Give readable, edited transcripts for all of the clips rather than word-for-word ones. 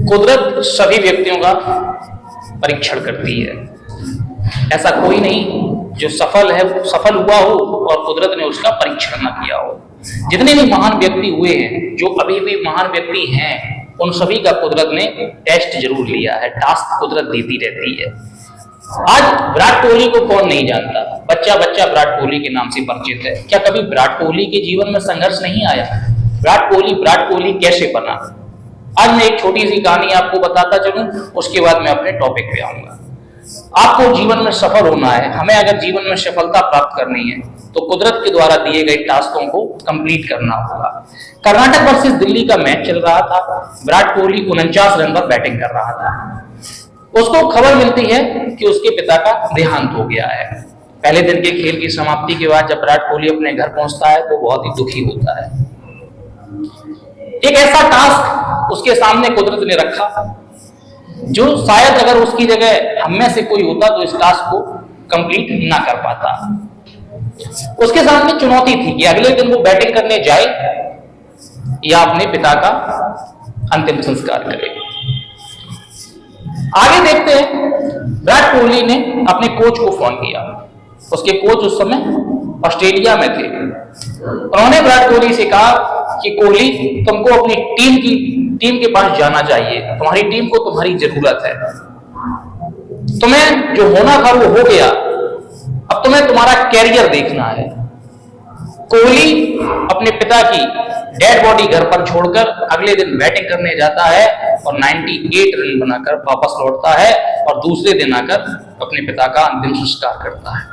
कुदरत सभी व्यक्तियों का परीक्षण करती है। ऐसा कोई नहीं जो सफल हुआ हो और कुदरत ने उसका परीक्षण ना किया हो। जितने भी महान व्यक्ति हुए हैं, जो अभी भी महान व्यक्ति हैं, उन सभी का कुदरत ने टेस्ट जरूर लिया है, टास्क कुदरत देती रहती है। आज विराट कोहली को कौन नहीं जानता, बच्चा बच्चा विराट कोहली के नाम से परिचित है। क्या कभी विराट कोहली के जीवन में संघर्ष नहीं आया? विराट कोहली कैसे बना? आज मैं एक छोटी सी कहानी आपको बताता चलूं, उसके बाद मैं अपने टॉपिक पे आऊंगा। आपको जीवन में सफल होना है, हमें अगर जीवन में सफलता प्राप्त करनी है तो कुदरत के द्वारा दिए गए टास्कों को कंप्लीट करना होगा। कर्नाटक वर्सेस दिल्ली का मैच चल रहा था। विराट कोहली 49 रन पर बैटिंग कर रहा था। उसको खबर मिलती है कि उसके पिता का देहांत हो गया है। पहले दिन के खेल की समाप्ति के बाद जब विराट कोहली अपने घर पहुंचता है तो बहुत ही दुखी होता है। एक ऐसा टास्क उसके सामने कुदरत ने रखा जो शायद अगर उसकी जगह हम में से कोई होता तो इस टास्क को कंप्लीट ना कर पाता। उसके सामने चुनौती थी कि अगले दिन वो बैटिंग करने जाए या अपने पिता का अंतिम संस्कार करे। आगे देखते हैं, विराट कोहली ने अपने कोच को फोन किया। उसके कोच उस समय ऑस्ट्रेलिया में थे। उन्होंने विराट कोहली से कहा कि कोहली, तुमको अपनी टीम के पास जाना चाहिए, तुम्हारी टीम को तुम्हारी जरूरत है। तुम्हें जो होना था वो हो गया, अब तुम्हें तुम्हारा कैरियर देखना है। कोहली अपने पिता की डेड बॉडी घर पर छोड़कर अगले दिन बैटिंग करने जाता है और 98 रन बनाकर वापस लौटता है और दूसरे दिन आकर अपने पिता का अंतिम संस्कार करता है।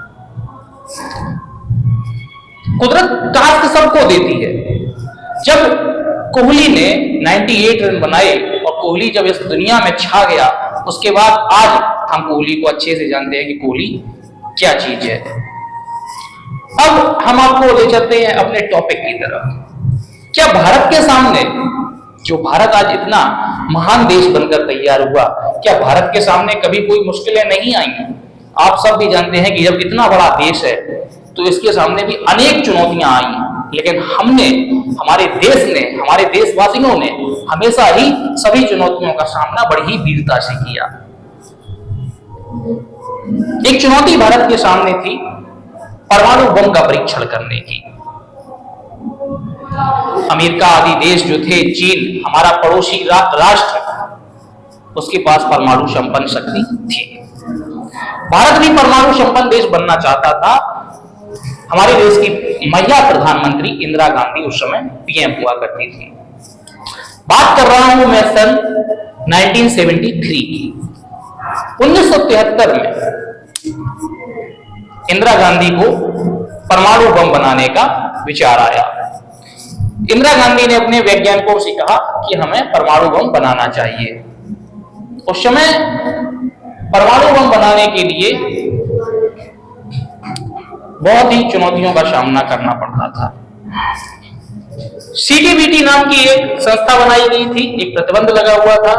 कुदरत टास्क सबको देती है। जब कोहली ने 98 रन बनाए और कोहली जब इस दुनिया में छा गया, उसके बाद आज हम कोहली को अच्छे से जानते हैं कि कोहली क्या चीज है। अब हम आपको ले चलते हैं अपने टॉपिक की तरफ। क्या भारत के सामने, जो भारत आज इतना महान देश बनकर तैयार हुआ, क्या भारत के सामने कभी कोई मुश्किलें नहीं आई? आप सब भी जानते हैं कि जब इतना बड़ा देश है तो इसके सामने भी अनेक चुनौतियां आई, लेकिन हमने, हमारे देश ने, हमारे देशवासियों ने हमेशा ही सभी चुनौतियों का सामना बड़ी ही वीरता से किया। एक चुनौती भारत के सामने थी परमाणु बम का परीक्षण करने की। अमेरिका आदि देश जो थे, चीन हमारा पड़ोसी राष्ट्र, उसके पास परमाणु संपन्न शक्ति थी। भारत भी परमाणु संपन्न देश बनना चाहता था। हमारे देश की महिला प्रधानमंत्री इंदिरा गांधी उस समय पीएम हुआ करती थी। बात कर रहा हूं मैं सन 1973 की। 1973 में इंदिरा गांधी को परमाणु बम बनाने का विचार आया। इंदिरा गांधी ने अपने वैज्ञानिकों से कहा कि हमें परमाणु बम बनाना चाहिए। उस समय परमाणु बम बनाने के लिए बहुत ही चुनौतियों का सामना करना पड़ता था। सीटीबीटी नाम की एक संस्था बनाई गई थी। एक प्रतिबंध लगा हुआ था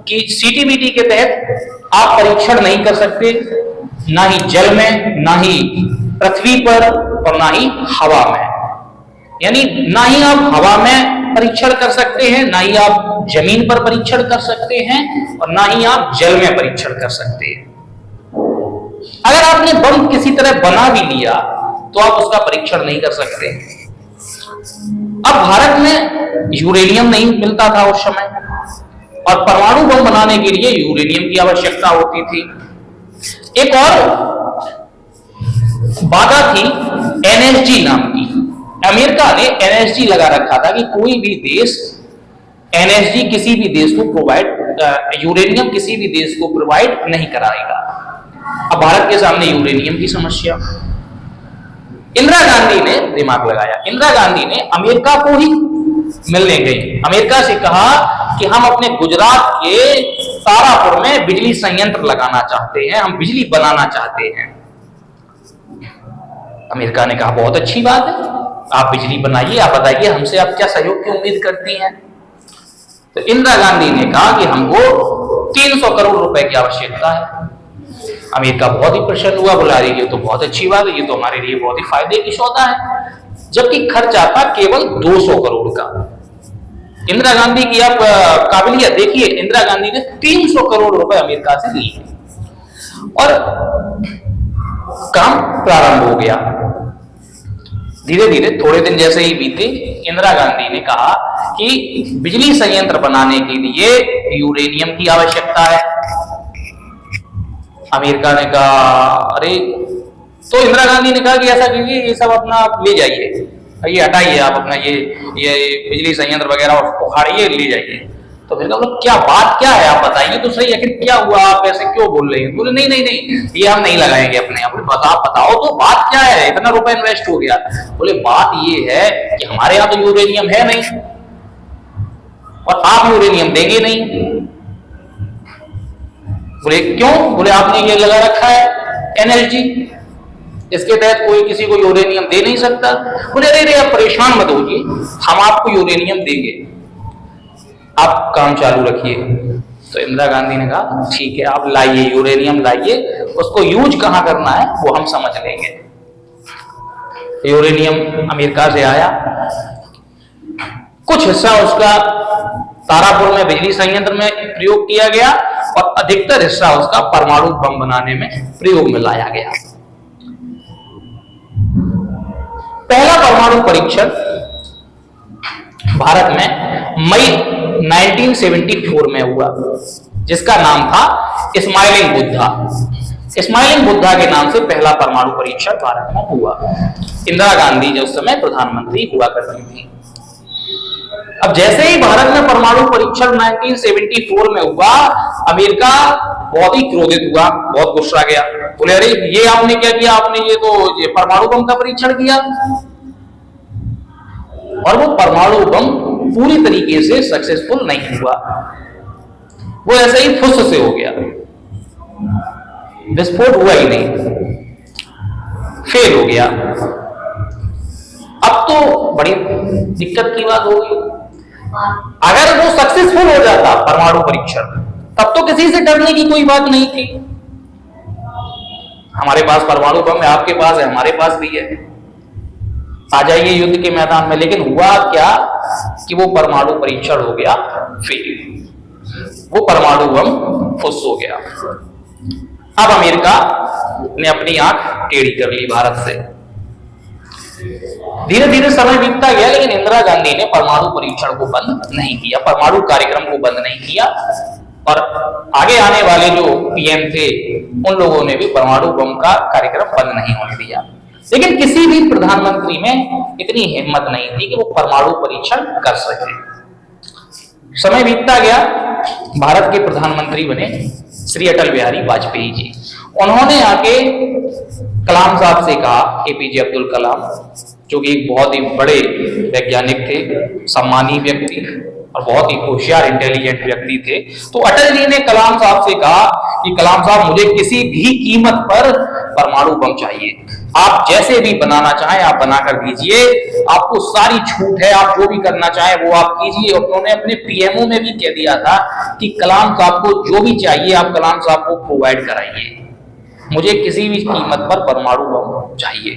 कि सीटीबीटी के तहत आप परीक्षण नहीं कर सकते, ना ही जल में, ना ही पृथ्वी पर और ना ही हवा में। यानी ना ही आप हवा में परीक्षण कर सकते हैं, ना ही आप जमीन पर परीक्षण कर सकते हैं और ना ही आप जल में परीक्षण कर सकते हैं। अगर आपने बम किसी तरह बना भी लिया तो आप उसका परीक्षण नहीं कर सकते। अब भारत में यूरेनियम नहीं मिलता था उस समय और परमाणु बम बनाने के लिए यूरेनियम की आवश्यकता होती थी। एक और बाधा थी एनएसजी नाम की। अमेरिका ने एनएसजी लगा रखा था कि कोई भी देश एनएसजी किसी भी देश को प्रोवाइड, यूरेनियम किसी भी देश को प्रोवाइड नहीं कराएगा। अब भारत के सामने यूरेनियम की समस्या। इंदिरा गांधी ने दिमाग लगाया। इंदिरा गांधी ने अमेरिका को ही मिलने गई। अमेरिका से कहा कि हम अपने गुजरात के तारापुर में बिजली संयंत्र लगाना चाहते हैं, हम बिजली बनाना चाहते हैं। अमेरिका ने कहा बहुत अच्छी बात है, आप बिजली बनाइए, आप बताइए हमसे आप क्या सहयोग की उम्मीद करती हैं। तो इंदिरा गांधी ने कहा कि हमको 300 करोड़ रुपए की आवश्यकता है। अमेरिका बहुत ही प्रसन्न हुआ, बोला रही ये तो बहुत अच्छी बात है, ये तो हमारे लिए बहुत ही फायदे की सौदा है। जबकि खर्च आता केवल 200 करोड़ का। इंदिरा गांधी की आप काबिलियत देखिए, इंदिरा गांधी ने 300 करोड़ रुपए अमेरिका से लिए और काम प्रारंभ हो गया। धीरे धीरे थोड़े दिन जैसे ही बीते, इंदिरा गांधी ने कहा कि बिजली संयंत्र बनाने के लिए यूरेनियम की आवश्यकता है। अमेरिका ने कहा अरे, तो इंदिरा गांधी ने कहा कि ऐसा कीजिए, ये सब अपना आप ले जाइए, ये हटाइए, आप अपना ये बिजली संयंत्र वगैरह उखाड़िए, ले जाइए। तो फिर कहा क्या बात क्या है, आप बताइए तो सही, आखिर क्या हुआ, आप ऐसे क्यों बोल रहे हैं? बोले नहीं नहीं नहीं, ये हम नहीं लगाएंगे अपने यहाँ। बोले बताओ तो बात क्या है, इतना रुपए इन्वेस्ट हो गया। बोले बात ये है कि हमारे यहाँ तो यूरेनियम है नहीं और आप यूरेनियम देंगे नहीं। बोले क्यों? बोले आपने ये लगा रखा है एनर्जी, इसके तहत कोई किसी को यूरेनियम दे नहीं सकता। बोले अरे आप परेशान मत होइए, हम आपको यूरेनियम देंगे, आप काम चालू रखिए। तो इंदिरा गांधी ने कहा ठीक है, आप लाइए यूरेनियम लाइए, उसको यूज कहां करना है वो हम समझ लेंगे। यूरेनियम अमेरिका से आया, कुछ हिस्सा उसका तारापुर में बिजली संयंत्र में प्रयोग किया गया और अधिकतर हिस्सा उसका परमाणु बम बनाने में प्रयोग में लाया गया। पहला परमाणु परीक्षण भारत में मई 1974 में हुआ, जिसका नाम था स्माइलिंग बुद्धा। स्माइलिंग बुद्धा के नाम से पहला परमाणु परीक्षण भारत में हुआ। इंदिरा गांधी जो उस समय प्रधानमंत्री हुआ करती थी। अब जैसे ही भारत में परमाणु परीक्षण 1974 में हुआ, अमेरिका बहुत ही क्रोधित हुआ, बहुत गुस्सा गया। बोले अरे ये आपने क्या किया, आपने ये परमाणु बम का परीक्षण किया। और वो परमाणु बम पूरी तरीके से सक्सेसफुल नहीं हुआ, वो ऐसे ही फुस से हो गया, विस्फोट हुआ ही नहीं, फेल हो गया। अब तो बड़ी दिक्कत की बात हो गई। अगर वो सक्सेसफुल हो जाता परमाणु परीक्षण, तब तो किसी से डरने की कोई बात नहीं थी। हमारे पास परमाणु बम है, आपके पास है, हमारे पास भी है, आ जाइए युद्ध के मैदान में। लेकिन हुआ क्या कि वो परमाणु परीक्षण हो गया फेल, वो परमाणु बम फुस हो गया। अब अमेरिका ने अपनी आंख टेढ़ी कर ली भारत से। धीरे धीरे समय बीतता गया, लेकिन इंदिरा गांधी ने परमाणु परीक्षण को बंद नहीं किया, परमाणु कार्यक्रम को बंद नहीं किया। और आगे आने वाले जो पीएम थे, उन लोगों ने भी परमाणु बम का कार्यक्रम बंद नहीं होने दिया। लेकिन किसी भी प्रधानमंत्री में इतनी हिम्मत नहीं थी कि वो परमाणु परीक्षण कर सके। समय बीतता गया, भारत के प्रधानमंत्री बने श्री अटल बिहारी वाजपेयी जी। उन्होंने आके कलाम साहब से कहा, एपीजे अब्दुल कलाम, जो कि एक बहुत ही बड़े वैज्ञानिक थे, सम्मानीय व्यक्ति और बहुत ही होशियार इंटेलिजेंट व्यक्ति थे। तो अटल जी ने कलाम साहब से कहा कि कलाम साहब, मुझे किसी भी कीमत पर परमाणु बम चाहिए, आप जैसे भी बनाना चाहें आप बनाकर दीजिए, आपको सारी छूट है, आप जो भी करना चाहें वो आप कीजिए। उन्होंने अपने पीएमओ में भी कह दिया था कि कलाम साहब को जो भी चाहिए आप कलाम साहब को प्रोवाइड कराइए, मुझे किसी भी कीमत पर परमाणु बम चाहिए।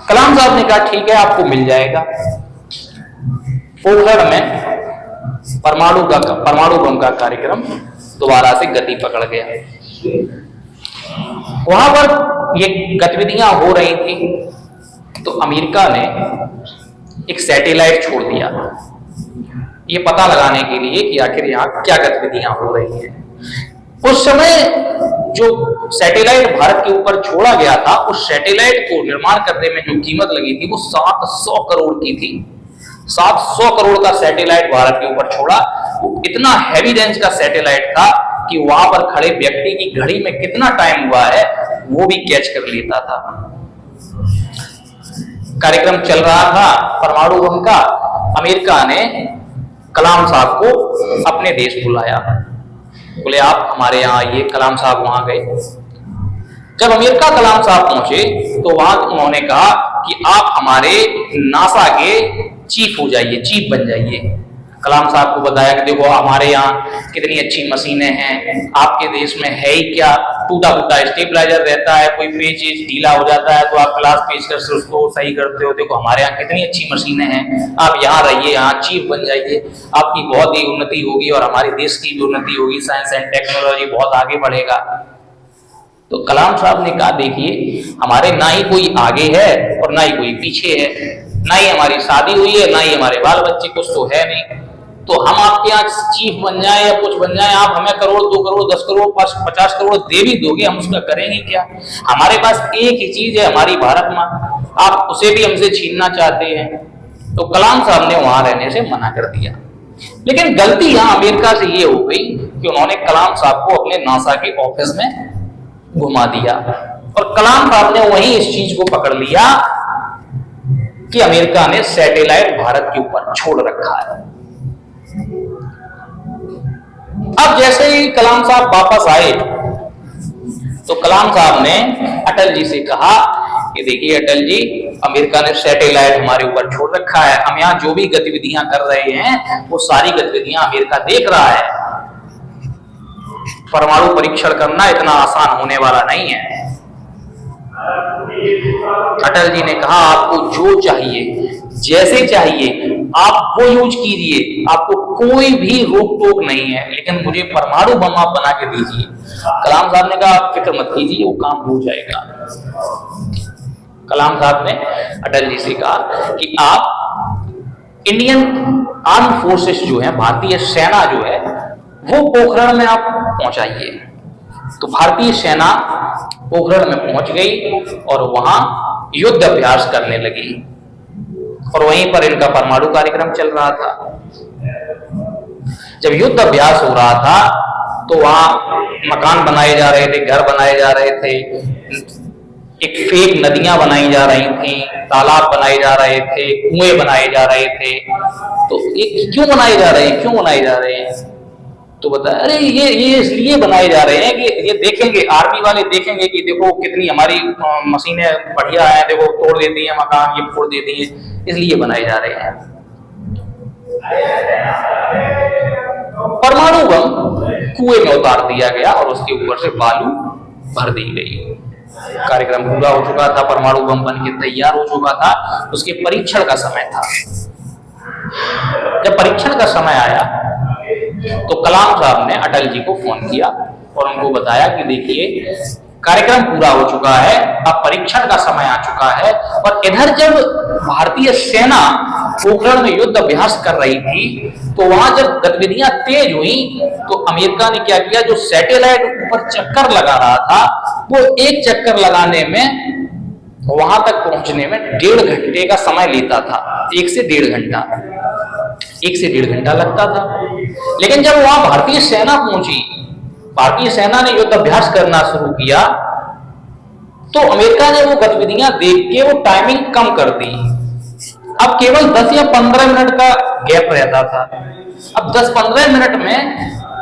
कलाम साहब ने कहा ठीक है, आपको मिल जाएगा। पोखरण में परमाणु बम का कार्यक्रम दोबारा से गति पकड़ गया। वहां पर ये गतिविधियां हो रही थी, तो अमेरिका ने एक सैटेलाइट छोड़ दिया ये पता लगाने के लिए कि आखिर यहाँ क्या गतिविधियां हो रही हैं। उस समय जो सैटेलाइट भारत के ऊपर छोड़ा गया था, उस सैटेलाइट को निर्माण करने में जो कीमत लगी थी वो 700 करोड़ की थी। 700 करोड़ का सैटेलाइट भारत के ऊपर छोड़ा। वो इतना हैवी रेंज का सैटेलाइट था कि वहां पर खड़े व्यक्ति की घड़ी में कितना टाइम हुआ है वो भी कैच कर लेता था। कार्यक्रम चल रहा था परमाणु बम का। अमेरिका ने कलाम साहब को अपने देश बुलाया, बोले आप हमारे यहाँ आइए। कलाम साहब वहां गए। जब अमेरिका कलाम साहब पहुंचे तो वहां उन्होंने कहा कि आप हमारे नासा के चीफ हो जाइए, चीफ बन जाइए। कलाम साहब को बताया कि देखो हमारे यहाँ कितनी अच्छी मशीनें हैं, आपके देश में है ही क्या, टूटा फूटा स्टेबलाइजर रहता है, कोई पेज ढीला हो जाता है तो आप ग्लास पेज कर से उसको सही करते हो, देखो हमारे यहाँ कितनी अच्छी मशीनें हैं, आप यहाँ रहिए, यहाँ चीफ बन जाइए, आपकी बहुत ही उन्नति होगी और हमारे देश की भी उन्नति होगी, साइंस एंड टेक्नोलॉजी बहुत आगे बढ़ेगा। तो कलाम साहब ने कहा देखिए हमारे ना ही कोई आगे है और ना ही कोई पीछे है, ना ही हमारी शादी हुई है, ना ही हमारे बाल बच्चे, कुछ तो है नहीं, तो हम आपके यहाँ चीफ बन जाए या कुछ बन जाए, आप हमें करोड़ 2 करोड़ 10 करोड़ 50 करोड़ दे भी दोगे, हम उसका करेंगे क्या? हमारे पास एक ही चीज है, हमारी भारत माँ, आप उसे भी हमसे छीनना चाहते हैं। तो कलाम साहब ने वहां रहने से मना कर दिया। लेकिन गलती यहाँ अमेरिका से ये हो गई कि उन्होंने कलाम साहब को अपने नासा के ऑफिस में घुमा दिया और कलाम साहब ने वहीं इस चीज को पकड़ लिया कि अमेरिका ने सैटेलाइट भारत के ऊपर छोड़ रखा है। अब जैसे ही कलाम साहब वापस आए तो कलाम साहब ने अटल जी से कहा कि देखिए अटल जी, अमेरिका ने सैटेलाइट हमारे ऊपर छोड़ रखा है, हम यहाँ जो भी गतिविधियां कर रहे हैं वो सारी गतिविधियां अमेरिका देख रहा है, परमाणु परीक्षण करना इतना आसान होने वाला नहीं है। अटल जी ने कहा आपको जो चाहिए, जैसे चाहिए आप वो यूज कीजिए, आपको कोई भी रोक टोक नहीं है, लेकिन मुझे परमाणु बम आप बना के दीजिए। कलाम साहब ने कहा आप फिक्र मत कीजिए, वो काम हो जाएगा। कलाम साहब ने अटल जी से कहा कि आप इंडियन आर्म फोर्सेस जो है, भारतीय सेना जो है, वो पोखरण में आप पहुंचाइए। तो भारतीय सेना पोखरण में पहुंच गई और वहां युद्ध अभ्यास करने लगी और वहीं पर इनका परमाणु कार्यक्रम चल रहा था। जब युद्ध अभ्यास हो रहा था तो वहां मकान बनाए जा रहे थे, घर बनाए जा रहे थे, एक फेक नदियां बनाई जा रही थी, तालाब बनाए जा रहे थे, कुएं बनाए जा रहे थे। तो ये क्यों बनाए जा रहे हैं, क्यों बनाए जा रहे हैं? तो बताया अरे ये इसलिए बनाए जा रहे हैं कि ये देखेंगे, आर्मी वाले देखेंगे कि देखो कितनी हमारी मशीनें बढ़िया हैं, देखो तोड़ देती हैं मकान, ये फोड़ देती है, इसलिए बनाए जा रहे हैं। परमाणु बम कुएं में उतार दिया गया और उसके ऊपर से बालू भर दी गई। कार्यक्रम पूरा हो चुका था, परमाणु बम बन के तैयार हो चुका था, उसके परीक्षण का समय था। जब परीक्षण का समय आया तो कलाम साहब ने अटल जी को फोन किया और उनको बताया कि देखिए कार्यक्रम पूरा हो चुका है, अब परीक्षण का समय आ चुका है। और इधर जब भारतीय सेना पोखरण में युद्ध अभ्यास कर रही थी तो वहां जब गतिविधियां तेज हुई तो अमेरिका ने क्या किया, जो सैटेलाइट ऊपर चक्कर लगा रहा था वो एक चक्कर लगाने में वहां तक पहुंचने में 1.5 घंटे का समय लेता था, 1 से 1.5 घंटा लगता था। लेकिन जब वहां भारतीय सेना पहुंची, भारतीय सेना ने युद्ध अभ्यास करना शुरू किया तो अमेरिका ने वो गतिविधियां देख के वो टाइमिंग कम कर दी। अब केवल 10 या 15 मिनट का गैप रहता था। अब 10-15 मिनट में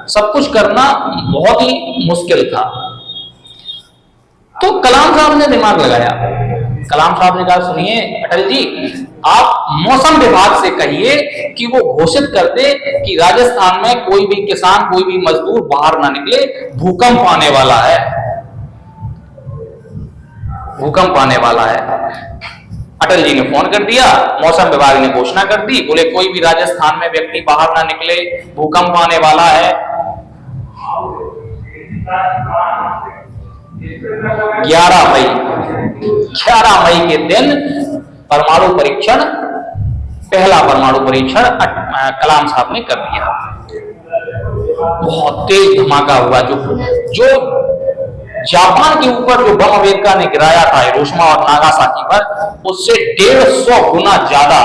सब कुछ करना बहुत ही मुश्किल था। तो कलाम साहब ने दिमाग लगाया। कलाम साहब ने कहा सुनिए अटल जी, आप मौसम विभाग से कहिए कि वो घोषित कर दे कि राजस्थान में कोई भी किसान, कोई भी मजदूर बाहर ना निकले, भूकंप आने वाला है, भूकंप आने वाला है। अटल जी ने फोन कर दिया, मौसम विभाग ने घोषणा कर दी, बोले कोई भी राजस्थान में व्यक्ति बाहर ना निकले, भूकंप आने वाला है। 11 मई के दिन परमाणु परीक्षण, पहला परमाणु परीक्षण कलाम साहब ने कर दिया। बहुत तेज धमाका हुआ। जो जापान के ऊपर जो बम अमेरिका ने गिराया था हिरोशिमा और नागासाकी पर, उससे 150 गुना ज्यादा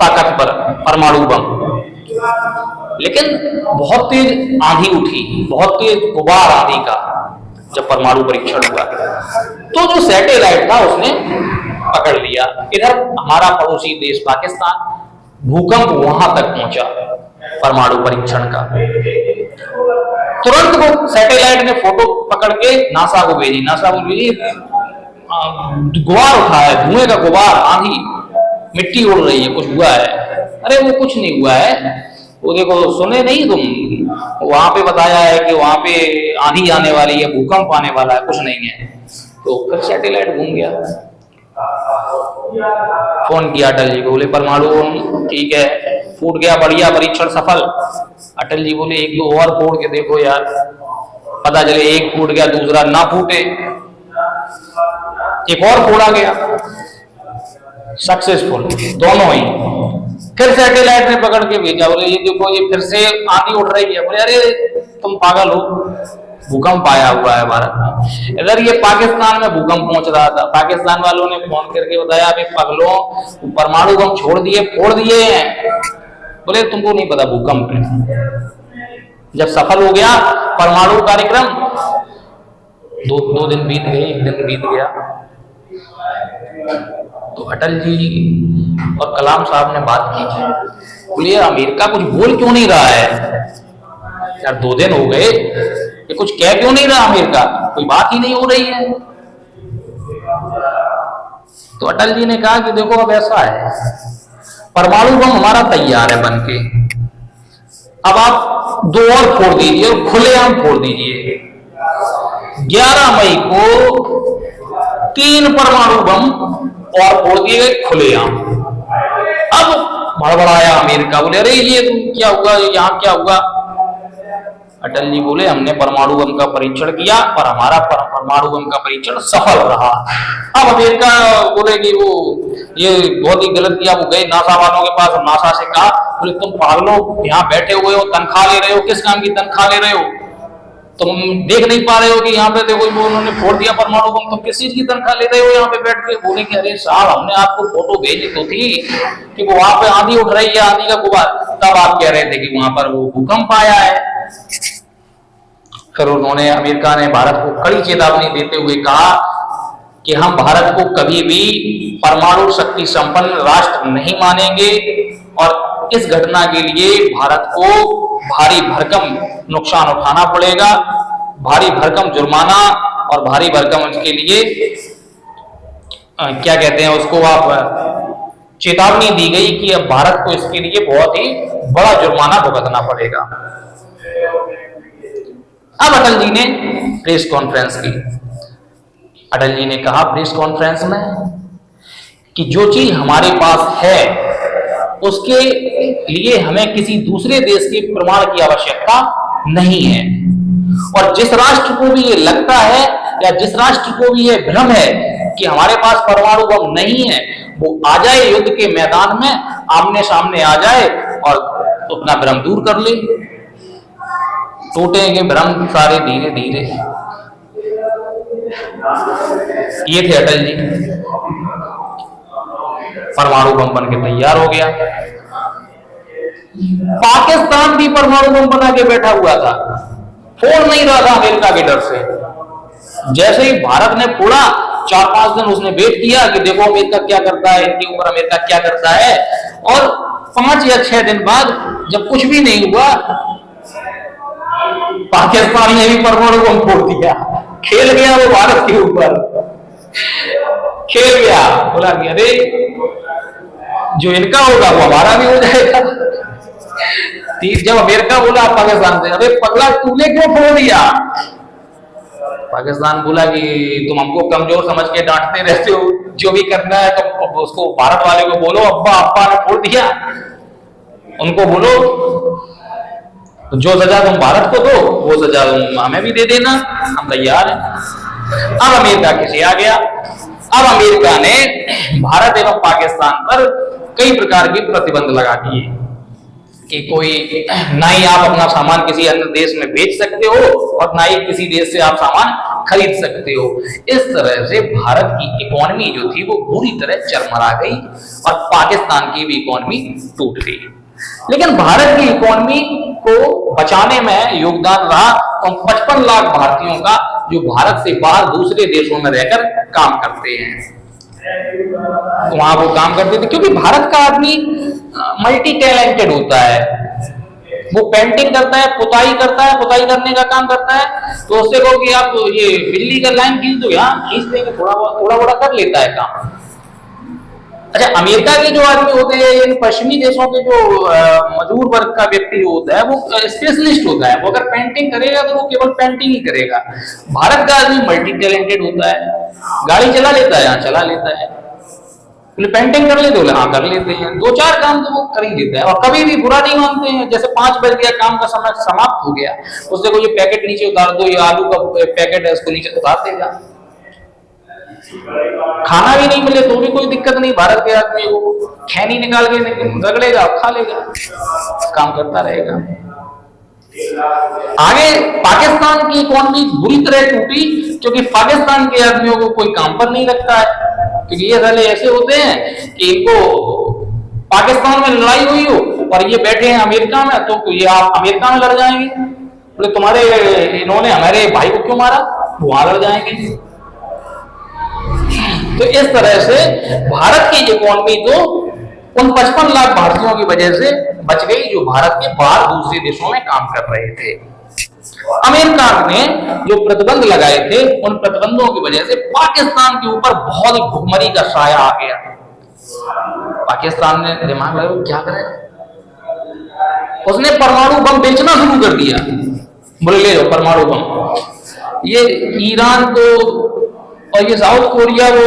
ताकतवर परमाणु बम। लेकिन बहुत तेज आंधी उठी, बहुत तेज गुबार आंधी का जब परमाणु परीक्षण हुआ तो जो सैटेलाइट था उसने पकड़ लिया। इधर हमारा पड़ोसी देश पाकिस्तान, भूकंप वहां तक पहुंचा परमाणु परीक्षण का। तुरंत वो सैटेलाइट ने फोटो पकड़ के नासा को भेजी। नासा को भेजी, गुबार उठा है, धुएं का गुबार, आंधी, मिट्टी उड़ रही है, कुछ हुआ है। अरे वो कुछ नहीं हुआ है, वो देखो सुने नहीं तुम, वहां पे बताया है कि वहां पे आंधी आने वाली है, भूकंप आने वाला है, कुछ नहीं है। तो फिर सैटेलाइट घूम गया। फोन किया अटल जी को, बोले परमाणु बम ठीक है, फूट गया, बढ़िया, परीक्षण सफल। अटल जी बोले एक दो और फोड़ के देखो यार, पता चले एक फूट गया दूसरा ना फूटे। एक और फोड़ा गया, सक्सेसफुल दोनों ही। फिर सैटेलाइट ने पकड़ के भेजा, बोले ये देखो ये फिर से आंधी उठ रही है। बोले अरे तुम पागल हो, भूकंप आया हुआ है भारत में। इधर ये पाकिस्तान में भूकंप पहुंच रहा था, पाकिस्तान वालों ने फोन करके बताया अभी पगलों परमाणु बम छोड़ दिए, फोड़ दिए हैं। बोले तुमको नहीं पता भूकंप है। जब सफल हो गया परमाणु कार्यक्रम, दो दिन बीत गए, एक दिन बीत गया, तो अटल जी और कलाम साहब ने बात की। बोले अमेरिका कुछ बोल क्यों नहीं रहा है यार, 2 दिन हो गए, ये कुछ कह क्यों नहीं रहा अमेरिका, कोई बात ही नहीं हो रही है। तो अटल जी ने कहा कि देखो अब ऐसा है, परमाणु बम हमारा तैयार है बनके, अब आप 2 और फोड़ दीजिए और खुलेआम फोड़ दीजिए। 11 मई को 3 परमाणु बम और फोड़ दिए गए खुलेआम। अब भड़बड़ाया अमेरिका, बोले अरे ये क्या हुआ, यहाँ क्या हुआ। अटल जी बोले हमने परमाणु बम का परीक्षण किया और हमारा परमाणु बम का परीक्षण सफल रहा। अब अमेरिका बोले कि वो ये बहुत ही गलत किया। वो गए नासा वालों के पास, नासा से कहा, बोले तुम पागलों यहाँ बैठे हुए हो, तनख्वाह ले रहे हो, किस काम की तनख्वाह ले रहे हो, तुम देख नहीं पा रहे हो कि यहाँ पे देखो उन्होंने फोड़ दिया परमाणु बम, तुम किस चीज की तनख्वाह ले रहे हो यहाँ पे बैठ के। बोले कि अरे साहब हमने आपको फोटो भेजी तो थी कि वो वहां पे आंधी उठ रही है, आंधी का गुबार, तब आप कह रहे थे कि वहां पर वो भूकंप आया है। फिर उन्होंने, अमेरिका ने भारत को कड़ी चेतावनी देते हुए कहा कि हम भारत को कभी भी परमाणु शक्ति संपन्न राष्ट्र नहीं मानेंगे और इस घटना के लिए भारत को भारी भरकम नुकसान उठाना पड़ेगा, भारी भरकम जुर्माना और भारी भरकम इसके लिए क्या कहते हैं उसको, आप चेतावनी दी गई कि अब भारत को इसके लिए बहुत ही बड़ा जुर्माना भुगतना पड़ेगा। अब अटल जी ने प्रेस कॉन्फ्रेंस की। अटल जी ने कहा प्रेस कॉन्फ्रेंस में कि जो चीज हमारे पास है उसके लिए हमें किसी दूसरे देश के प्रमाण की आवश्यकता नहीं है, और जिस राष्ट्र को भी ये लगता है या जिस राष्ट्र को भी ये भ्रम है कि हमारे पास परमाणु बम नहीं है, वो आ जाए युद्ध के मैदान में, आमने सामने आ जाए और अपना भ्रम दूर कर ले। टूटेंगे भ्रम सारे धीरे धीरे। ये थे अटल जी। परमाणु बम बन के तैयार हो गया। पाकिस्तान भी परमाणु बम बना के बैठा हुआ था, फोड़ नहीं रहा था अमेरिका के डर से। जैसे ही भारत ने फोड़ा, 4-5 दिन उसने वेट किया कि देखो अमेरिका क्या करता है, इनके ऊपर अमेरिका क्या करता है, और 5 या 6 दिन बाद जब कुछ भी नहीं हुआ, पाकिस्तान ने भी परमाणु बम फोड़ दिया। खेल गया वो भारत के ऊपर, खेल गया, बोला कि अरे जो इनका होगा वो हमारा भी हो जाएगा। जब अमेरिका बोला पाकिस्तान से, अरे पगला तूने क्यों फोड़ दिया, पाकिस्तान बोला कि तुम हमको कमजोर समझ के डांटते रहते हो, जो भी करना है तो उसको भारत वाले को बोलो अब्बा अब्बा ने फोड़ दिया, उनको बोलो तो जो सजा तुम भारत को दो वो सजा तुम हमें भी दे देना, हम तैयार हैं। अब अमेरिका किसे आ गया। अब अमेरिका ने भारत एवं पाकिस्तान पर कई प्रकार के प्रतिबंध लगा दिए कि कोई ना ही आप अपना सामान किसी अन्य देश में बेच सकते हो और ना ही किसी देश से आप सामान खरीद सकते हो। इस तरह से भारत की इकोनॉमी जो थी वो पूरी तरह चरमरा गई और पाकिस्तान की भी इकोनॉमी टूट गई। लेकिन भारत की इकोनॉमी को बचाने में योगदान रहा उन 55 लाख भारतीयों का जो भारत से बाहर दूसरे देशों में रहकर काम करते हैं। तो वहां वो काम करते थे क्योंकि भारत का आदमी मल्टी टैलेंटेड होता है, वो पेंटिंग करता है, पुताई करता है, पुताई करने का काम करता है। तो उससे कहो कि आप ये बिजली का लाइन खींच दो, यहाँ खींच देंगे, थोड़ा बड़ा कर लेता है काम। अच्छा, अमेरिका के जो आदमी होते हैं, इन पश्चिमी देशों के जो मजदूर वर्ग का व्यक्ति जो होता है वो स्पेशलिस्ट होता है। वो अगर पेंटिंग करेगा तो वो केवल पेंटिंग ही करेगा। भारत का आदमी मल्टी टैलेंटेड होता है, गाड़ी चला लेता है, हाँ चला लेता है, बोले पेंटिंग कर लेते, बोले हाँ कर लेते हैं, दो चार काम तो वो कर ही लेता है और कभी भी बुरा नहीं मानते हैं। जैसे 5 बज गया, काम का समय समाप्त हो गया, उससे कोई ये पैकेट नीचे उतार दो, ये आलू का पैकेट है उसको नीचे उतार देगा। खाना भी नहीं मिले तो भी कोई दिक्कत नहीं, भारत के आदमी को खैनी निकाल के रगड़ेगा, खा लेगा, काम करता रहेगा। आगे पाकिस्तान की इकोनॉमी बुरी तरह टूटी क्योंकि पाकिस्तान के आदमियों को कोई काम पर नहीं रखता है, क्योंकि ये साले ऐसे होते हैं कि इनको पाकिस्तान में लड़ाई हुई हो और ये बैठे हैं अमेरिका में, तो ये आप अमेरिका में लड़ जाएंगे, बोले तुम्हारे इन्होंने हमारे भाई को क्यों मारा, वहां लड़ जाएंगे। तो इस तरह से भारत की इकोनॉमी तो उन 55 लाख भारतीयों की वजह से बच गई जो भारत के बाहर दूसरे देशों में काम कर रहे थे। अमेरिका ने जो प्रतिबंध लगाए थे, उन प्रतिबंधों की वजह से पाकिस्तान के ऊपर बहुत ही भुखमरी का साया आ गया। पाकिस्तान ने दिमाग लगाया क्या करे, उसने परमाणु बम बेचना शुरू कर दिया, बोले ले लो परमाणु बम। ये ईरान को और ये साउथ कोरिया वो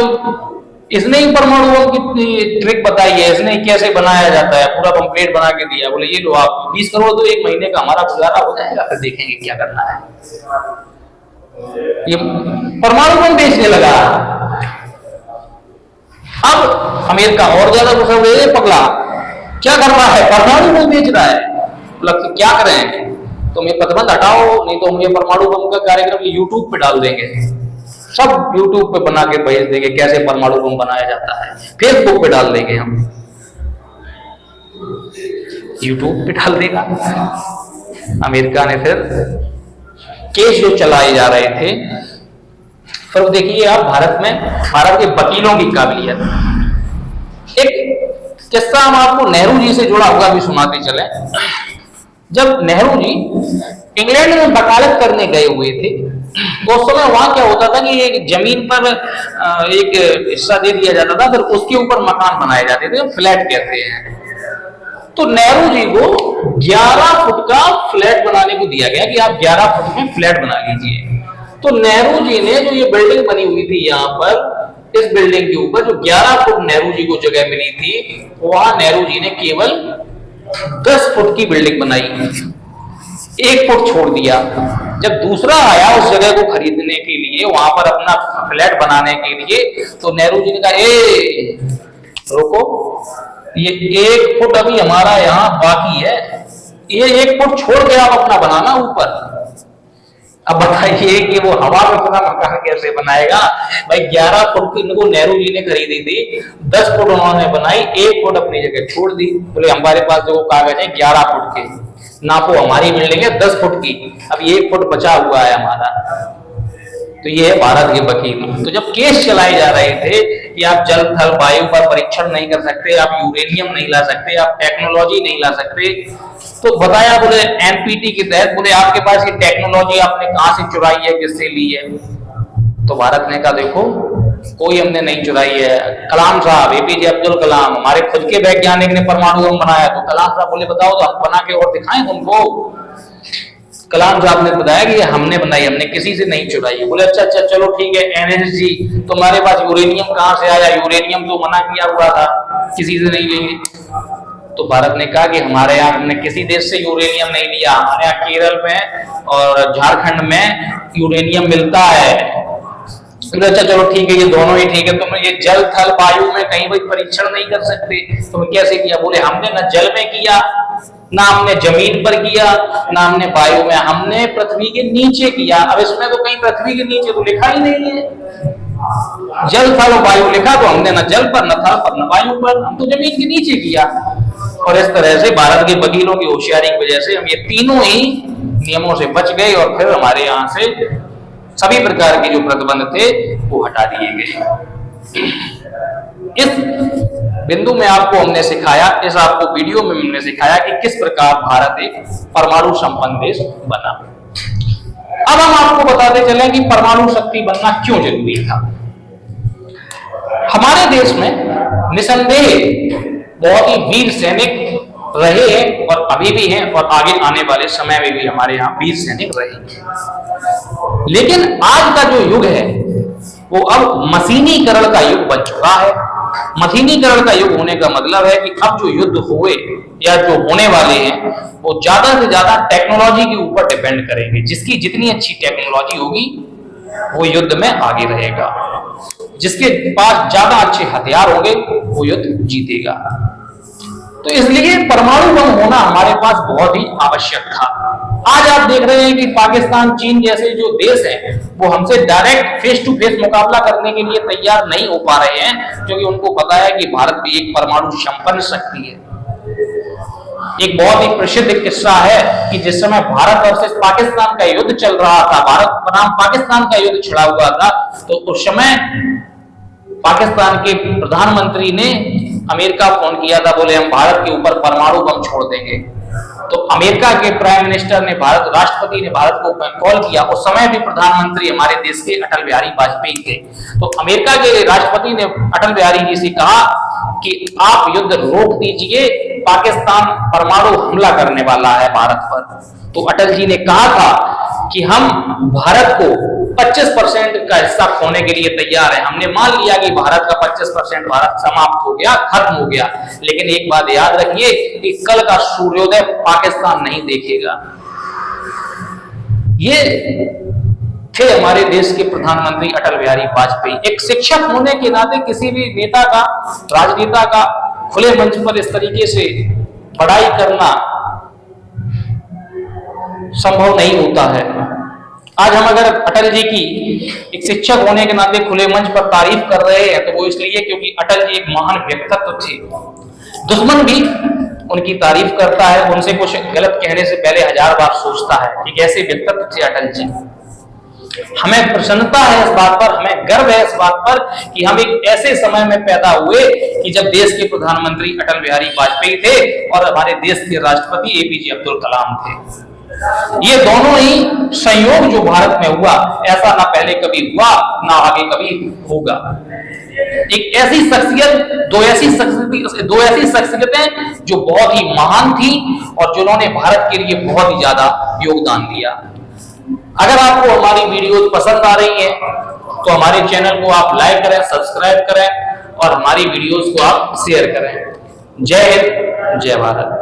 इसने ही परमाणु बम की ट्रिक बताई है, इसने कैसे बनाया जाता है, पूरा कंप्लीट बना के दिया, बोले ये लो आप 20 करोड़ दो, 1 महीने का हमारा गुजारा हो जाएगा, फिर देखेंगे क्या करना है। ये परमाणु बम बेचने लगा। अब अमेरिका और ज्यादा गुस्सा हो गया, पगला क्या कर रहा है, परमाणु बम बेच रहा है, बोला क्या करें, तुम ये प्रतिबंध हटाओ, नहीं तो हम ये परमाणु बम का कार्यक्रम यूट्यूब पे डाल देंगे, सब यूट्यूब पे बना के भेज देंगे कैसे परमाणु बम बनाया जाता है, फेसबुक पे डाल देंगे, हम यूट्यूब पे डाल देगा। अमेरिका ने फिर केस जो चलाए जा रहे थे, फिर देखिए आप भारत में भारत के वकीलों की काबिलियत। एक किस्सा हम आपको नेहरू जी से जुड़ा हुआ भी सुनाते चले। जब नेहरू जी इंग्लैंड में वकालत करने गए हुए थे, तो उस समय वहां क्या होता था कि एक जमीन पर एक हिस्सा दे दिया जाता था, फिर उसके ऊपर मकान बनाए जाते थे, फ्लैट कहते हैं। तो नेहरू जी को 11 फुट का फ्लैट बनाने को दिया गया कि आप 11 फुट में फ्लैट बना लीजिए। तो नेहरू जी ने जो ये बिल्डिंग बनी हुई थी यहाँ पर, इस बिल्डिंग के ऊपर जो 11 फुट नेहरू जी को जगह मिली थी, वहां नेहरू जी ने केवल 10 फुट की बिल्डिंग बनाई, 1 फुट छोड़ दिया। जब दूसरा आया उस जगह को खरीदने के लिए, वहां पर अपना फ्लैट बनाने के लिए, तो नेहरू जी ने कहा ए रोको, ये 1 फुट अभी हमारा यहाँ बाकी है, ये 1 फुट छोड़ के आप अपना बनाना ऊपर। अब बताइए कि वो हवा में अपना मकान कैसे बनाएगा भाई। 11 फुट की इनको नेहरू जी ने खरीदी थी, 10 फुट उन्होंने बनाई, 1 फुट अपनी जगह छोड़ दी। बोले हमारे पास जो कागज है 11 फुट के, नापो हमारी बिल्डिंग है 10 फुट की, अब 1 फुट बचा हुआ है हमारा। तो ये है भारत के वकील। तो जब केस चलाए जा रहे थे कि आप जल थल वायु पर परीक्षण नहीं कर सकते, आप यूरेनियम नहीं ला सकते, आप टेक्नोलॉजी नहीं ला सकते, तो बताया बोले एनपीटी के तहत, बोले आपके पास ये टेक्नोलॉजी आपने कहां से चुराई है, किससे ली है। तो भारत ने कहा देखो कोई हमने नहीं चुराई है। कलाम साहब, एपीजे अब्दुल कलाम हमारे खुद के वैज्ञानिक ने परमाणु बम बनाया। तो कलाम साहब बोले बताओ तो हम बना के और दिखाएं तुमको। कलाम साहब ने बताया कि हमने बनाई, हमने किसी से नहीं चुराई। बोले अच्छा अच्छा चलो ठीक है एनएसजी, तुम्हारे पास यूरेनियम कहां से आया, यूरेनियम तो मना किया हुआ था, किसी से नहीं लेंगे। तो भारत ने कहा कि हमारे यहाँ हमने किसी देश से यूरेनियम नहीं लिया, हमारे यहाँ केरल में और झारखंड में यूरेनियम मिलता है। अच्छा चलो ठीक है, ये दोनों ही ठीक है, तुम ये जल थल वायु में कहीं भी परीक्षण नहीं कर सकते, तुम कैसे किया। बोले हमने न जल में किया, ना हमने जमीन पर किया, ना हमने वायु में, हमने पृथ्वी के नीचे किया। अब इसमें तो कहीं पृथ्वी के नीचे तो लिखा ही नहीं है, जल थल वायु लिखा, तो हमने न जल पर, न थल पर, न वायु पर, हम तो जमीन के नीचे किया। और इस तरह से भारत के वकीलों की होशियारी की वजह से हम ये तीनों ही नियमों से बच गए और फिर हमारे यहाँ से सभी प्रकार के जो प्रतिबंध थे वो हटा दिए गए। इस बिंदु में आपको हमने सिखाया, इस आपको वीडियो में हमने सिखाया कि किस प्रकार भारत एक परमाणु संपन्न देश बना। अब हम आपको बताते चले कि परमाणु शक्ति बनना क्यों जरूरी था। हमारे देश में निसंदेह बहुत ही वीर सैनिक रहे हैं और अभी भी हैं और आगे आने वाले समय में भी हमारे यहाँ वीर सैनिक रहेंगे। लेकिन आज का जो युग है वो अब मशीनीकरण का युग बन चुका है। मशीनीकरण का युग होने का मतलब है कि अब जो युद्ध हुए या जो होने वाले हैं वो ज्यादा से ज्यादा टेक्नोलॉजी के ऊपर डिपेंड करेंगे। जिसकी जितनी अच्छी टेक्नोलॉजी होगी वो युद्ध में आगे रहेगा, जिसके पास ज्यादा अच्छे हथियार होंगे वो युद्ध जीतेगा। तो इसलिए परमाणु बम होना हमारे पास बहुत ही आवश्यक था। आज आप देख रहे हैं कि पाकिस्तान, चीन जैसे जो देश हैं वो हमसे डायरेक्ट फेस टू फेस मुकाबला करने के लिए तैयार नहीं हो पा रहे हैं, क्योंकि उनको पता है कि भारत भी एक परमाणु संपन्न शक्ति है। एक बहुत ही प्रसिद्ध किस्सा है कि जिस समय भारत वर्सेस पाकिस्तान का युद्ध चल रहा था, भारत बनाम पाकिस्तान का युद्ध छिड़ा हुआ था, तो उस समय पाकिस्तान के प्रधानमंत्री ने अमेरिका फोन किया था, बोले हम भारत के ऊपर परमाणु बम छोड़ देंगे। तो अमेरिका के प्राइम मिनिस्टर ने, भारत राष्ट्रपति ने भारत को कॉल किया। उस समय भी प्रधानमंत्री हमारे देश के अटल बिहारी वाजपेयी थे। तो अमेरिका के राष्ट्रपति ने अटल बिहारी जी से कहा कि आप युद्ध रोक दीजिए, पाकिस्तान परमाणु हमला करने वाला है भारत पर। तो अटल जी ने कहा था कि हम भारत को 25% का हिस्सा खोने के लिए तैयार है। हमने मान लिया कि भारत का 25% भारत समाप्त हो गया, खत्म हो गया, लेकिन एक बात याद रखिए कि कल का सूर्योदय पाकिस्तान नहीं देखेगा। ये थे हमारे देश के प्रधानमंत्री अटल बिहारी वाजपेयी। एक शिक्षक होने के नाते किसी भी नेता का, राजनेता का खुले मंच पर इस तरीके से पढ़ाई करना संभव नहीं होता है। आज हम अगर अटल जी की एक शिक्षक होने के नाते खुले मंच पर तारीफ कर रहे हैं तो वो इसलिए क्योंकि अटल जी एक महान व्यक्तित्व थे। दुश्मन भी उनकी तारीफ करता है, उनसे कुछ गलत कहने से पहले 1000 बार सोचता है कि कैसे व्यक्तित्व थे अटल जी। हमें प्रसन्नता है इस बात पर, हमें गर्व है इस बात पर कि हम एक ऐसे समय में पैदा हुए कि जब देश के प्रधानमंत्री अटल बिहारी वाजपेयी थे और हमारे देश के राष्ट्रपति एपीजे अब्दुल कलाम थे। ये दोनों ही संयोग जो भारत में हुआ, ऐसा ना पहले कभी हुआ ना आगे कभी होगा। एक ऐसी शख्सियत, दो ऐसी शख्सियतें जो बहुत ही महान थी और जिन्होंने भारत के लिए बहुत ही ज्यादा योगदान दिया। अगर आपको हमारी वीडियोस पसंद आ रही हैं तो हमारे चैनल को आप लाइक करें, सब्सक्राइब करें और हमारी वीडियोस को आप शेयर करें। जय हिंद, जय भारत।